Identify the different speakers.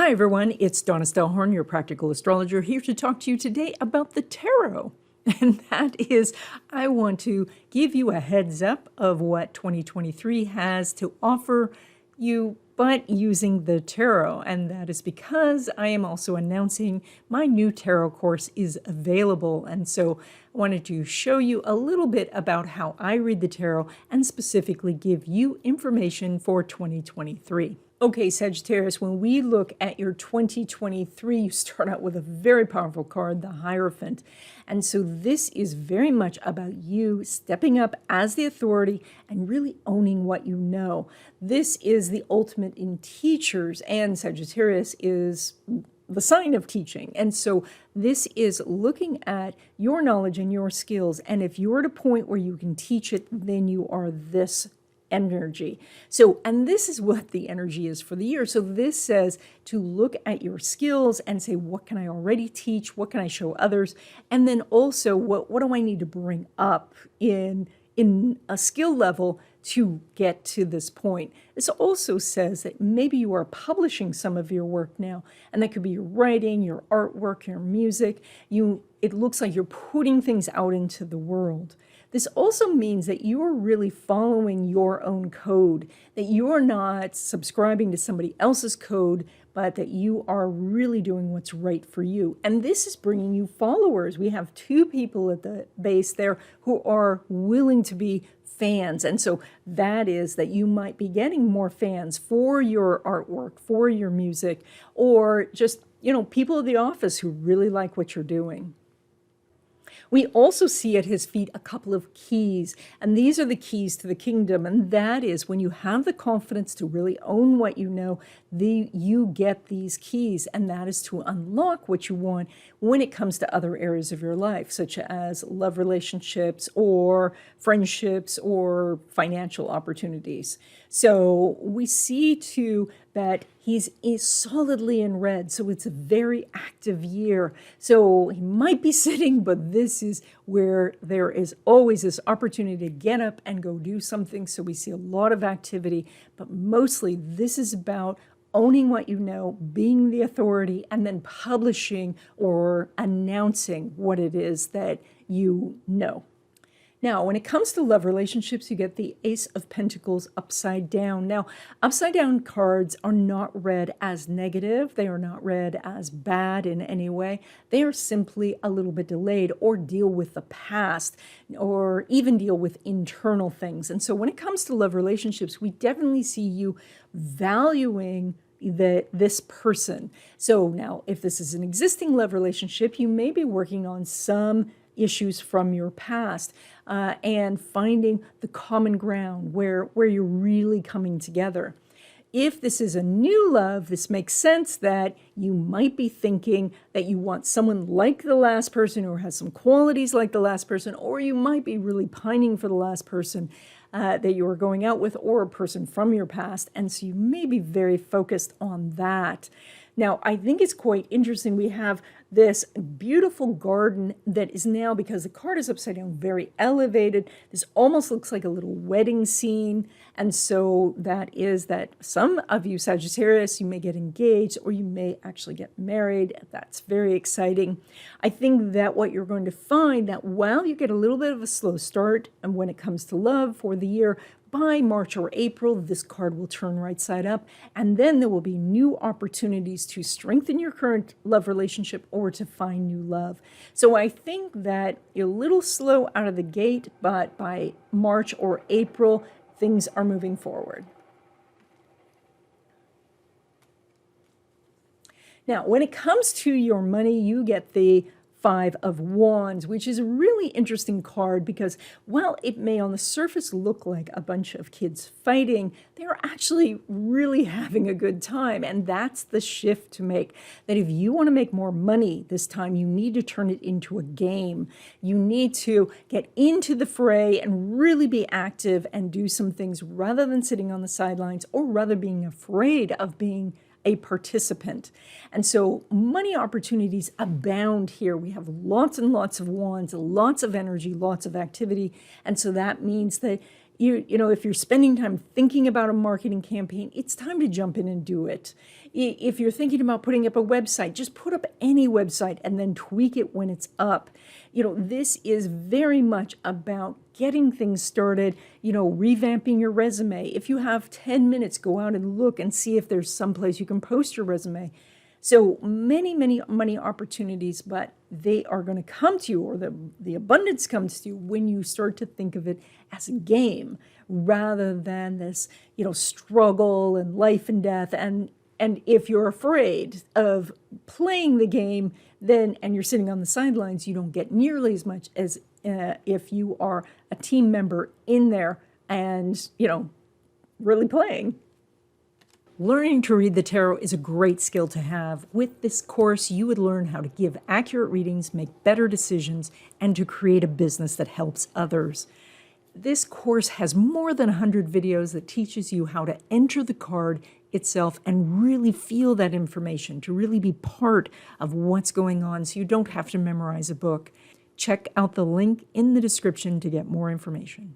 Speaker 1: Hi everyone, it's Donna Stellhorn, your practical astrologer, here to talk to you today about the tarot. And that is, I want to give you a heads up of what 2023 has to offer you, but using the tarot. And that is because I am also announcing my new tarot course is available. And so I wanted to show you a little bit about how I read the tarot and specifically give you information for 2023. Okay, Sagittarius, when we look at your 2023, you start out with a very powerful card, the Hierophant. And so this is very much about you stepping up as the authority and really owning what you know. This is the ultimate in teachers, and Sagittarius is the sign of teaching. And so this is looking at your knowledge and your skills. And if you're at a point where you can teach it, then you are this energy. So, and this is what the energy is for the year. So this says to look at your skills and say, what can I already teach? What can I show others? And then also, what do I need to bring up in a skill level to get to this point? This also says that maybe you are publishing some of your work now, and that could be your writing, your artwork, your music. It looks like you're putting things out into the world. This also means that you are really following your own code, that you are not subscribing to somebody else's code, but that you are really doing what's right for you. And this is bringing you followers. We have two people at the base there who are willing to be fans. And so that is that you might be getting more fans for your artwork, for your music, or just, people at the office who really like what you're doing. We also see at his feet a couple of keys, and these are the keys to the kingdom, and that is when you have the confidence to really own what you know, you get these keys, and that is to unlock what you want when it comes to other areas of your life, such as love relationships or friendships or financial opportunities. So we see too that he's solidly in red, so it's a very active year. So he might be sitting, but this is where there is always this opportunity to get up and go do something. So we see a lot of activity, but mostly this is about owning what you know, being the authority, and then publishing or announcing what it is that you know. Now, when it comes to love relationships, you get the Ace of Pentacles upside down. Now, upside down cards are not read as negative. They are not read as bad in any way. They are simply a little bit delayed or deal with the past or even deal with internal things. And so when it comes to love relationships, we definitely see you valuing this person. So now, if this is an existing love relationship, you may be working on some issues from your past and finding the common ground where you're really coming together. If this is a new love, this makes sense that you might be thinking that you want someone like the last person or has some qualities like the last person, or you might be really pining for the last person that you are going out with, or a person from your past. And so you may be very focused on that. Now, I think it's quite interesting. We have this beautiful garden that is now, because the card is upside down, very elevated. This almost looks like a little wedding scene. And so that is that some of you, Sagittarius, you may get engaged or you may actually get married. That's very exciting. I think that what you're going to find that while you get a little bit of a slow start, and when it comes to love for the year, by March or April, this card will turn right side up, and then there will be new opportunities to strengthen your current love relationship or to find new love. So I think that you're a little slow out of the gate, but by March or April, things are moving forward. Now, when it comes to your money, you get the Five of Wands, which is a really interesting card because while it may on the surface look like a bunch of kids fighting, they're actually really having a good time. And that's the shift to make, that if you want to make more money this time, you need to turn it into a game. You need to get into the fray and really be active and do some things rather than sitting on the sidelines or rather being afraid of being a participant. And so money opportunities abound here. We have lots and lots of wands, lots of energy, lots of activity. And so that means that if you're spending time thinking about a marketing campaign, it's time to jump in and do it. If you're thinking about putting up a website, just put up any website and then tweak it when it's up. This is very much about getting things started, revamping your resume. If you have 10 minutes, go out and look and see if there's someplace you can post your resume. So many opportunities, but they are going to come to you, or the abundance comes to you when you start to think of it as a game rather than this, struggle and life and death. And if you're afraid of playing the game, and you're sitting on the sidelines, you don't get nearly as much as if you are a team member in there and, really playing. Learning to read the tarot is a great skill to have. With this course, you would learn how to give accurate readings, make better decisions, and to create a business that helps others. This course has more than 100 videos that teaches you how to enter the card itself and really feel that information, to really be part of what's going on so you don't have to memorize a book. Check out the link in the description to get more information.